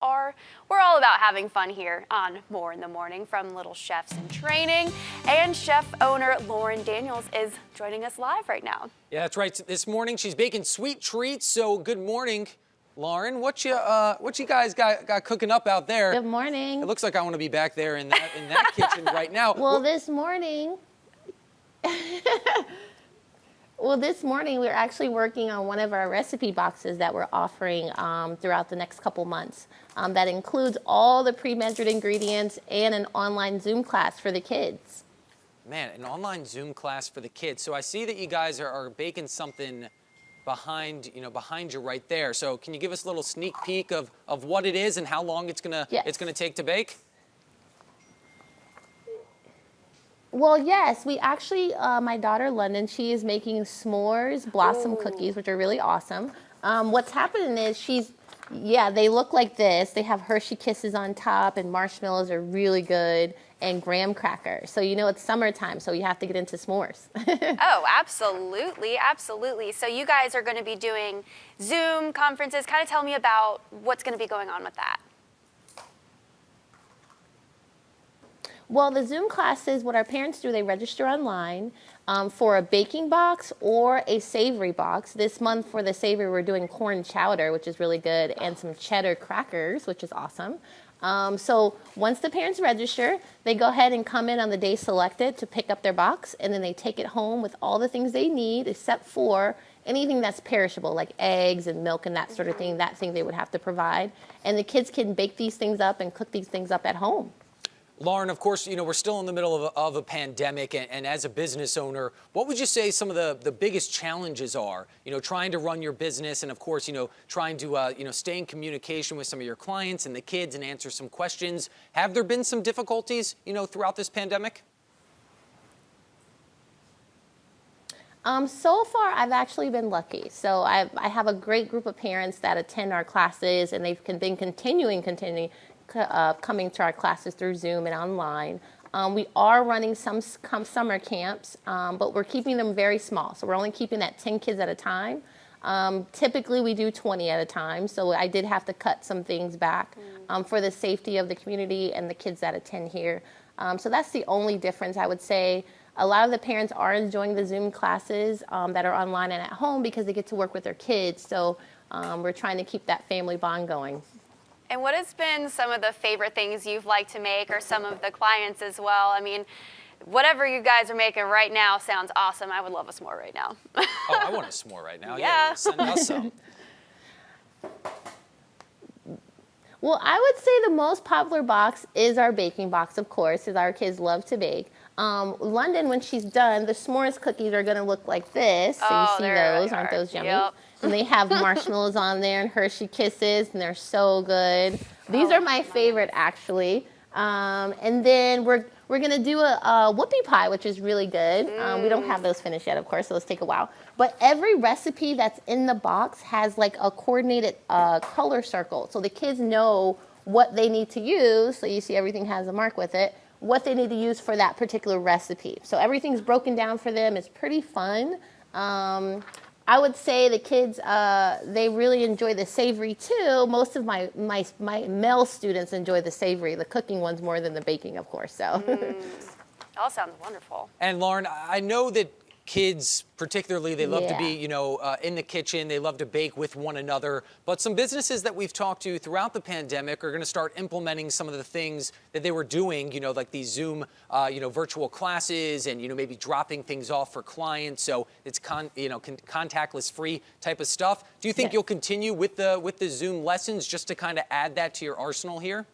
We're all about having fun here on More in the Morning from Little Chefs in Training. And chef owner Lauren Daniels is joining us live right now. Yeah, that's right. This morning she's baking sweet treats. So good morning, Lauren. What you guys got cooking up out there? Good morning. It looks like I want to be back there in that kitchen right now. Well, this morning we're actually working on one of our recipe boxes that we're offering throughout the next couple months. That includes all the pre-measured ingredients and an online Zoom class for the kids. Man, an online Zoom class for the kids. So I see that you guys are baking something behind you right there. So can you give us a little sneak peek of what it is and how long it's gonna take to bake? Well, yes, we actually, my daughter London, she is making s'mores blossom cookies, which are really awesome. What's happening is they look like this. They have Hershey Kisses on top, and marshmallows are really good, and graham crackers. So it's summertime, so you have to get into s'mores. Oh, absolutely, absolutely. So you guys are going to be doing Zoom conferences. Kind of tell me about what's going to be going on with that. Well, the Zoom classes, what our parents do, they register online for a baking box or a savory box. This month for the savory, we're doing corn chowder, which is really good, and some cheddar crackers, which is awesome. So once the parents register, they go ahead and come in on the day selected to pick up their box, and then they take it home with all the things they need except for anything that's perishable, like eggs and milk and that sort of thing, that thing they would have to provide. And the kids can bake these things up and cook these things up at home. Lauren, of course, we're still in the middle of a pandemic, and as a business owner, what would you say some of the biggest challenges are, trying to run your business and, of course, trying to, stay in communication with some of your clients and the kids and answer some questions? Have there been some difficulties, throughout this pandemic? So far, I've actually been lucky. So I have a great group of parents that attend our classes, and they've been continuing coming to our classes through Zoom and online. We are running some summer camps, but we're keeping them very small. So we're only keeping at 10 kids at a time. Typically, we do 20 at a time. So I did have to cut some things back for the safety of the community and the kids that attend here. So that's the only difference, I would say. A lot of the parents are enjoying the Zoom classes that are online and at home because they get to work with their kids. So we're trying to keep that family bond going. And what has been some of the favorite things you've liked to make, or some of the clients as well? I mean, whatever you guys are making right now sounds awesome. I would love a s'more right now. Oh, I want a s'more right now. Yeah. Send us some. Well, I would say the most popular box is our baking box, of course, because our kids love to bake. London, when she's done, the s'mores cookies are going to look like this. So you see those, aren't those yummy? Yep. And they have marshmallows on there and Hershey Kisses, and they're so good. These are my favorite, actually. And then we're going to do a whoopie pie, which is really good. We don't have those finished yet, of course, so those take a while. But every recipe that's in the box has like a coordinated color circle. So the kids know what they need to use. So you see everything has a mark with it. What they need to use for that particular recipe. So everything's broken down for them. It's pretty fun. I would say the kids, they really enjoy the savory too. Most of my male students enjoy the savory, the cooking ones more than the baking, of course. So. All sounds wonderful. And Lauren, I know that kids, particularly, they love to be, in the kitchen. They love to bake with one another. But some businesses that we've talked to throughout the pandemic are going to start implementing some of the things that they were doing, like these Zoom, virtual classes and, maybe dropping things off for clients. So it's, contactless free type of stuff. Do you think you'll continue with the Zoom lessons just to kind of add that to your arsenal here?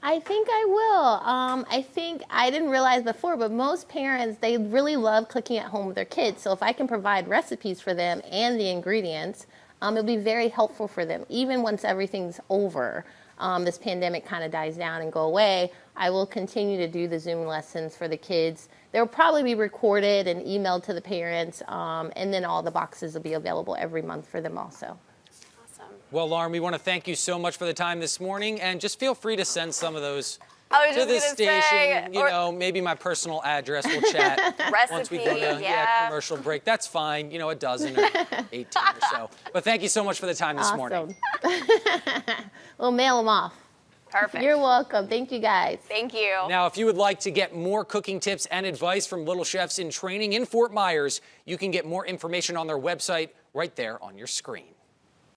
I think I will. I think I didn't realize before, but most parents, they really love cooking at home with their kids. So if I can provide recipes for them and the ingredients, it'll be very helpful for them. Even once everything's over, this pandemic kind of dies down and go away, I will continue to do the Zoom lessons for the kids. They'll probably be recorded and emailed to the parents, and then all the boxes will be available every month for them also. Well, Lauren, we want to thank you so much for the time this morning, and just feel free to send some of those I was to just the gonna station. say, You know, maybe my personal address. We'll chat once we go to Recipe, yeah. commercial break. That's fine. You know, a dozen or 18 or so. But thank you so much for the time this morning. We'll mail them off. Perfect. You're welcome. Thank you, guys. Thank you. Now, if you would like to get more cooking tips and advice from Little Chefs in Training in Fort Myers, you can get more information on their website right there on your screen.